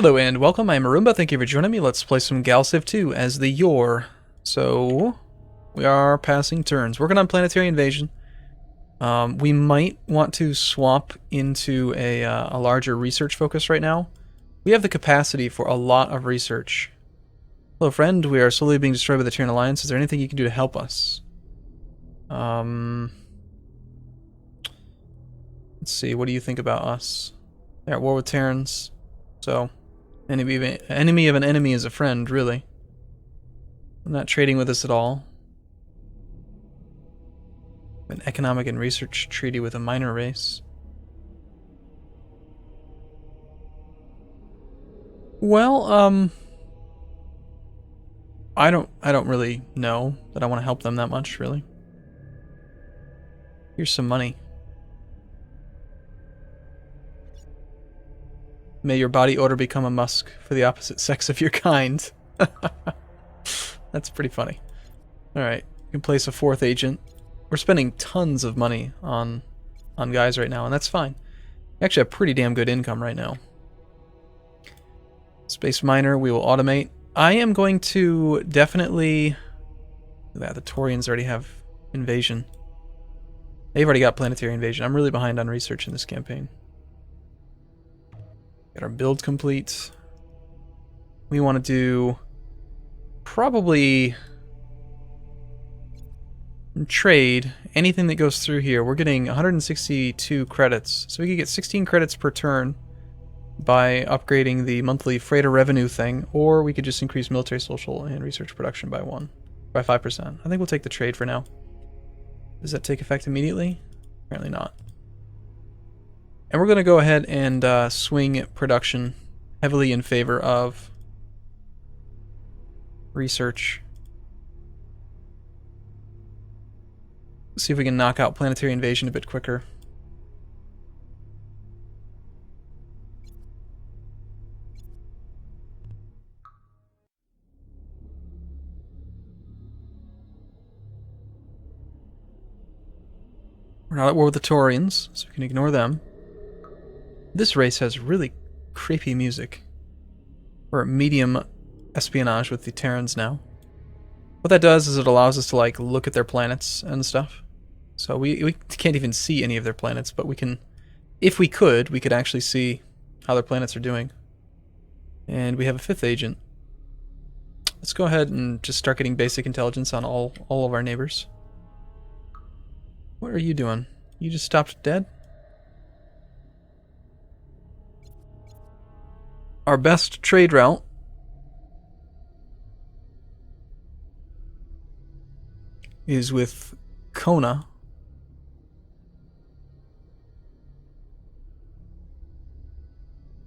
Hello and welcome, I'm Arumba, thank you for joining me. Let's play some Galactic 2 as the Yor. So, we are passing turns, working on planetary invasion. We might want to swap into a larger research focus right now. We have the capacity for a lot of research. Hello friend, we are slowly being destroyed by the Terran Alliance. Is there anything you can do to help us? Let's see, what do you think about us? They're at war with Terrans, so... Enemy of an enemy is a friend, really. I'm not trading with us at all. An economic and research treaty with a minor race. Well, I don't really know that I want to help them that much, really. Here's some money. May your body odor become a musk for the opposite sex of your kind. That's pretty funny. Alright, you can place a fourth agent. We're spending tons of money on guys right now, and that's fine. We actually have pretty damn good income right now. Space miner, we will automate. I am going to definitely... Look at that, the Taurians already have invasion. They've already got planetary invasion. I'm really behind on research in this campaign. Got our build complete. We want to do probably trade anything that goes through here. We're getting 162 credits, so we could get 16 credits per turn by upgrading the monthly freighter revenue thing, or we could just increase military, social, and research production by 5%. I think we'll take the trade for now. Does that take effect immediately? Apparently not. And we're going to go ahead and swing production heavily in favor of research. See if we can knock out planetary invasion a bit quicker. We're not at war with the Taurians, so we can ignore them. This race has really creepy music. We're at medium espionage with the Terrans now. What that does is it allows us to like look at their planets and stuff. So we can't even see any of their planets, but we can, if we could actually see how their planets are doing. And we have a fifth agent. Let's go ahead and just start getting basic intelligence on all of our neighbors. What are you doing? You just stopped dead? Our best trade route is with Kona.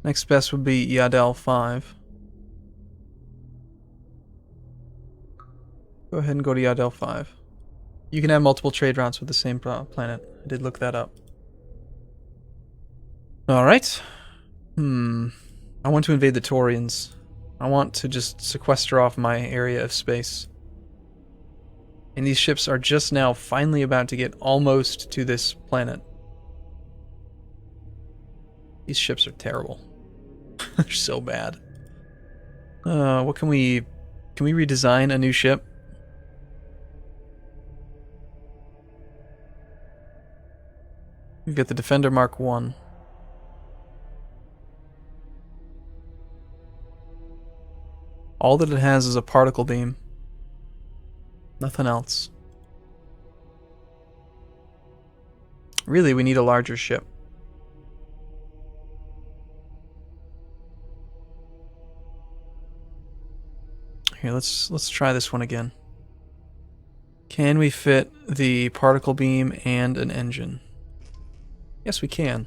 Next best would be Yadel 5. Go ahead and go to Yadel 5. You can have multiple trade routes with the same planet. I did look that up. Alright. I want to invade the Taurians. I want to just sequester off my area of space. And these ships are just now finally about to get almost to this planet. These ships are terrible. They're so bad. What can we redesign a new ship? We've got the Defender Mark 1. All that it has is a particle beam. Nothing else. Really, we need a larger ship. Here, let's try this one again. Can we fit the particle beam and an engine? Yes, we can.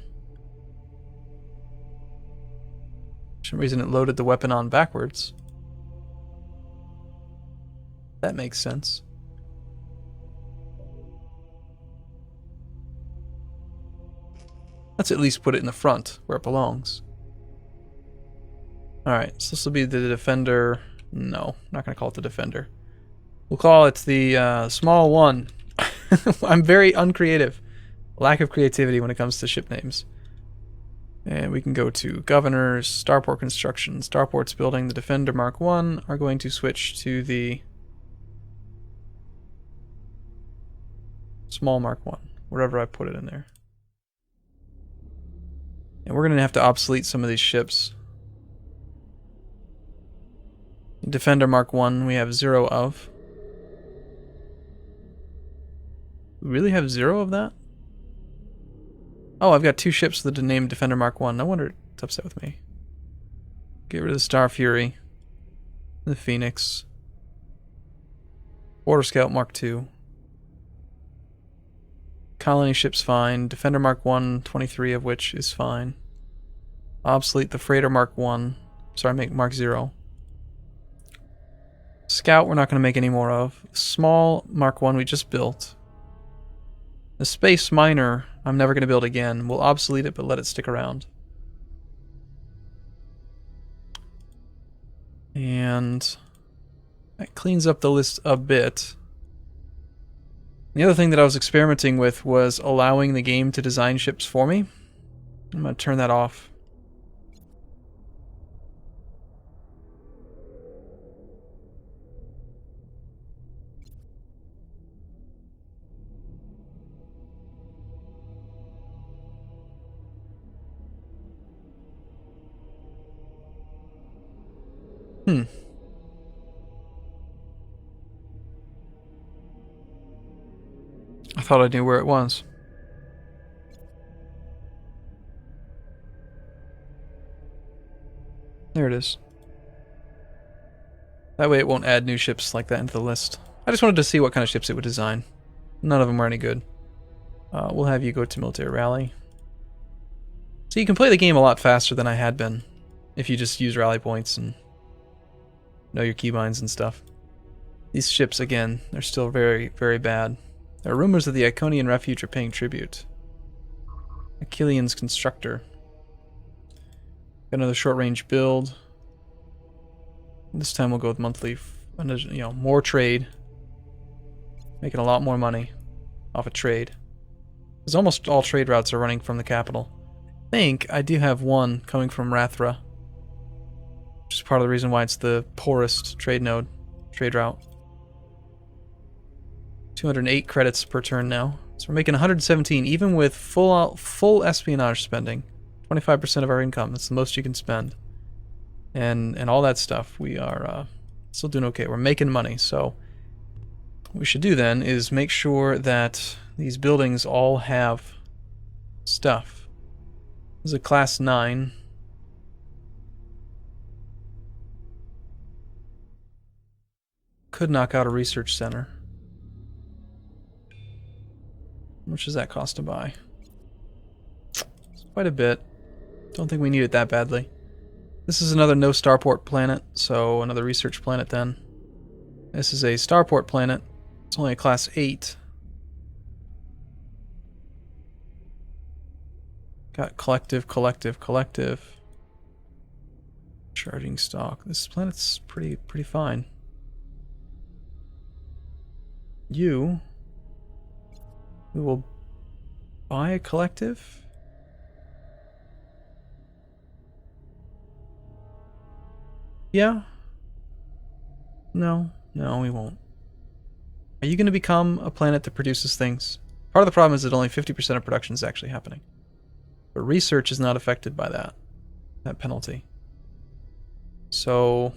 For some reason it loaded the weapon on backwards. That makes sense. Let's at least put it in the front, where it belongs. Alright, so this will be the Defender... No, I'm not going to call it the Defender. We'll call it the small one. I'm very uncreative. Lack of creativity when it comes to ship names. And we can go to Governors, Starport Construction, Starport's building. The Defender Mark 1 are going to switch to the Small Mark 1, wherever I put it in there. And we're going to have to obsolete some of these ships. Defender Mark 1 we have 0 of. We really have 0 of that? Oh, I've got 2 ships with the name Defender Mark 1. No wonder it's upset with me. Get rid of the Star Fury. The Phoenix. Border Scout Mark 2. Colony ship's fine. Defender Mark 1, 23 of which is fine. Obsolete the Freighter Mark 1. Sorry, make Mark 0. Scout we're not going to make any more of. Small Mark 1 we just built. The Space Miner I'm never going to build again. We'll obsolete it but let it stick around. And that cleans up the list a bit. The other thing that I was experimenting with was allowing the game to design ships for me. I'm going to turn that off. I thought I knew where it was. There it is. That way it won't add new ships like that into the list. I just wanted to see what kind of ships it would design. None of them were any good. We'll have you go to military rally. So you can play the game a lot faster than I had been if you just use rally points and know your keybinds and stuff. These ships, again, they're still very, very bad. There are rumors that the Iconian Refuge are paying tribute. Achillean's Constructor. Got another short-range build. This time we'll go with monthly, more trade. Making a lot more money off of trade. Because almost all trade routes are running from the capital. I think I do have one coming from Rathra. Which is part of the reason why it's the poorest trade route. 208 credits per turn now. So we're making 117, even with full espionage spending. 25% of our income. That's the most you can spend. And all that stuff. We are still doing okay. We're making money. So what we should do then is make sure that these buildings all have stuff. This is a class 9. Could knock out a research center. How much does that cost to buy? It's quite a bit. Don't think we need it that badly. This is another no starport planet, so another research planet then. This is a starport planet. It's only a class 8. Got collective. Charging stock. This planet's pretty fine. We will buy a collective. Yeah. No, we won't. Are you going to become a planet that produces things? Part of the problem is that only 50% of production is actually happening. But research is not affected by that penalty. So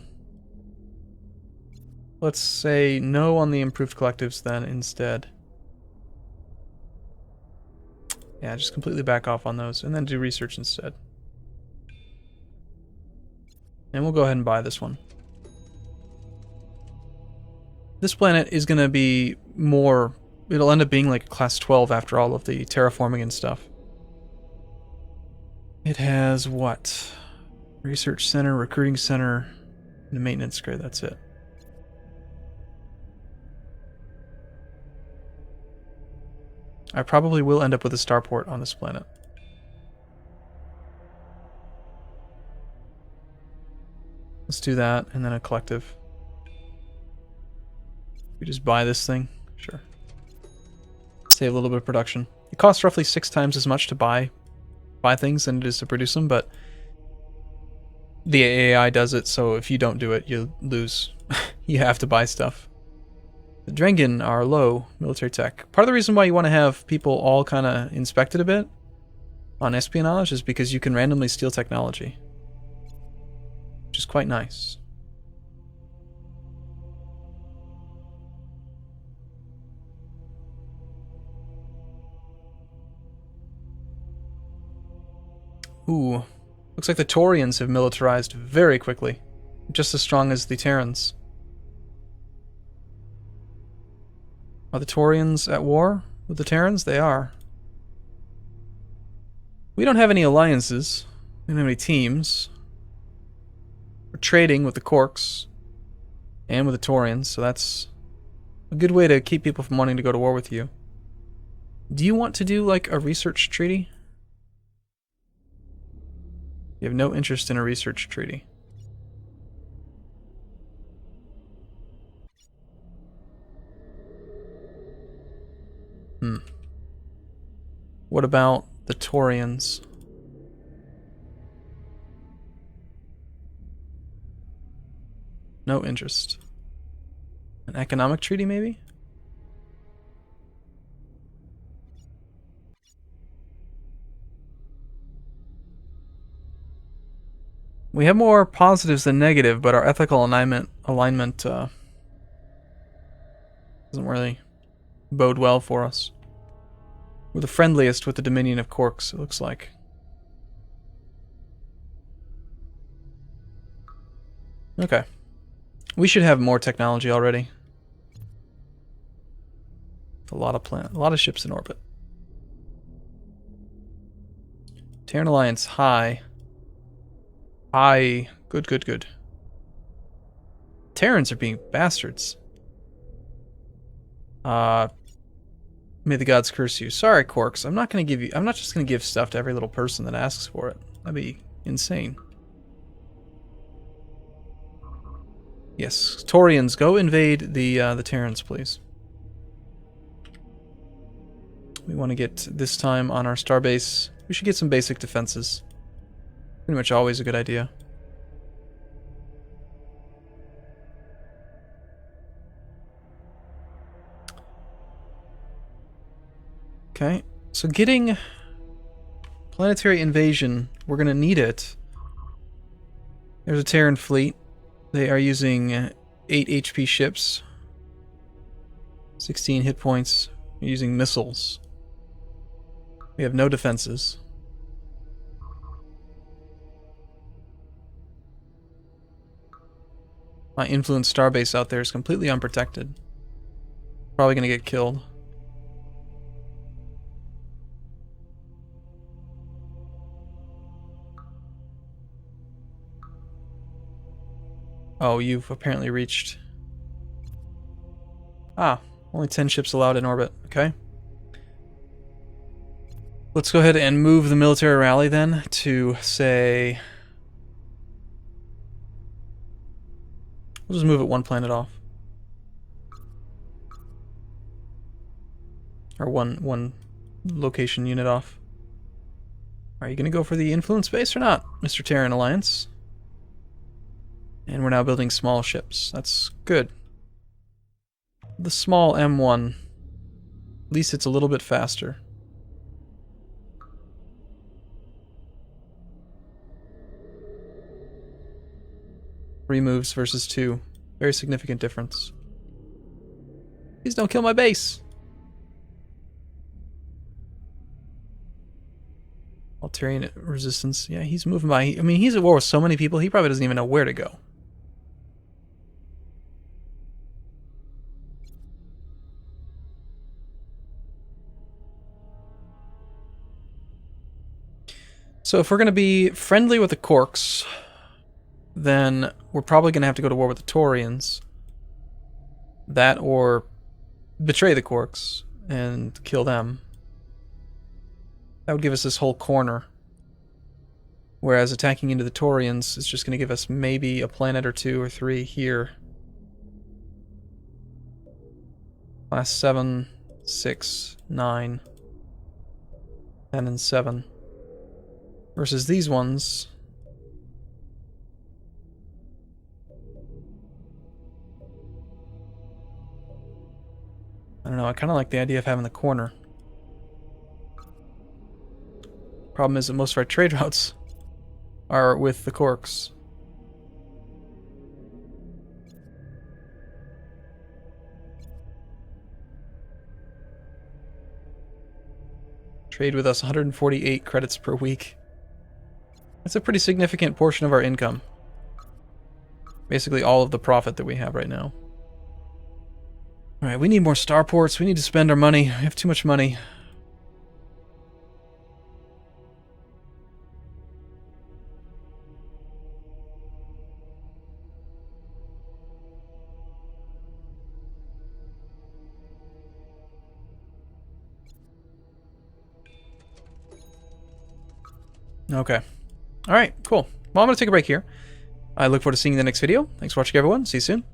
let's say no on the improved collectives then instead. Yeah, just completely back off on those and then do research instead. And we'll go ahead and buy this one. This planet is going to be more... It'll end up being like class 12 after all of the terraforming and stuff. It has what? Research center, recruiting center, and a maintenance grid. That's it. I probably will end up with a starport on this planet. Let's do that, and then a collective. We just buy this thing? Sure. Save a little bit of production. It costs roughly 6 times as much to buy buy things than it is to produce them, but the AI does it, so if you don't do it, you lose. You have to buy stuff. The Drengen are low military tech. Part of the reason why you want to have people all kind of inspected a bit on espionage is because you can randomly steal technology, which is quite nice. Ooh, looks like the Taurians have militarized very quickly, just as strong as the Terrans. Are the Taurians at war with the Terrans? They are. We don't have any alliances. We don't have any teams. We're trading with the Quarks and with the Taurians, so that's a good way to keep people from wanting to go to war with you. Do you want to do, like, a research treaty? You have no interest in a research treaty. What about the Taurians? No interest. An economic treaty, maybe? We have more positives than negative, but our ethical alignment doesn't really bode well for us. We're the friendliest with the Dominion of Quarks, it looks like. Okay. We should have more technology already. A lot of ships in orbit. Terran Alliance high. High. Good, good, good. Terrans are being bastards. May the gods curse you. Sorry, Quarks. I'm not just gonna give stuff to every little person that asks for it. That'd be insane. Yes, Taurians, go invade the Terrans, please. We want to get this time on our starbase. We should get some basic defenses. Pretty much always a good idea. Okay, so getting planetary invasion, we're gonna need it. There's a Terran fleet. They are using 8 HP ships, 16 hit points. They're using missiles. We have no defenses. My influence starbase out there is completely unprotected. Probably gonna get killed. Oh, you've apparently reached... Ah, only 10 ships allowed in orbit. Okay. Let's go ahead and move the military rally then to, say... We'll just move it one planet off. Or one location unit off. Are you gonna go for the influence base or not, Mr. Terran Alliance? And we're now building small ships. That's good. The small M1. At least it's a little bit faster. 3 moves versus 2. Very significant difference. Please don't kill my base! Altarian resistance. Yeah, he's moving by. I mean, he's at war with so many people, he probably doesn't even know where to go. So if we're going to be friendly with the Quarks, then we're probably going to have to go to war with the Taurians. That or betray the Quarks and kill them. That would give us this whole corner. Whereas attacking into the Taurians is just going to give us maybe a planet or 2 or 3 here. Class 7, 6, 9, 10, and 7. versus these ones. I don't know, I kind of like the idea of having the corner. Problem is that most of our trade routes are with the corks. Trade with us 148 credits per week. That's a pretty significant portion of our income. Basically all of the profit that we have right now. Alright, we need more starports. We need to spend our money. We have too much money. Okay. Alright, cool. Well, I'm going to take a break here. I look forward to seeing you in the next video. Thanks for watching, everyone. See you soon.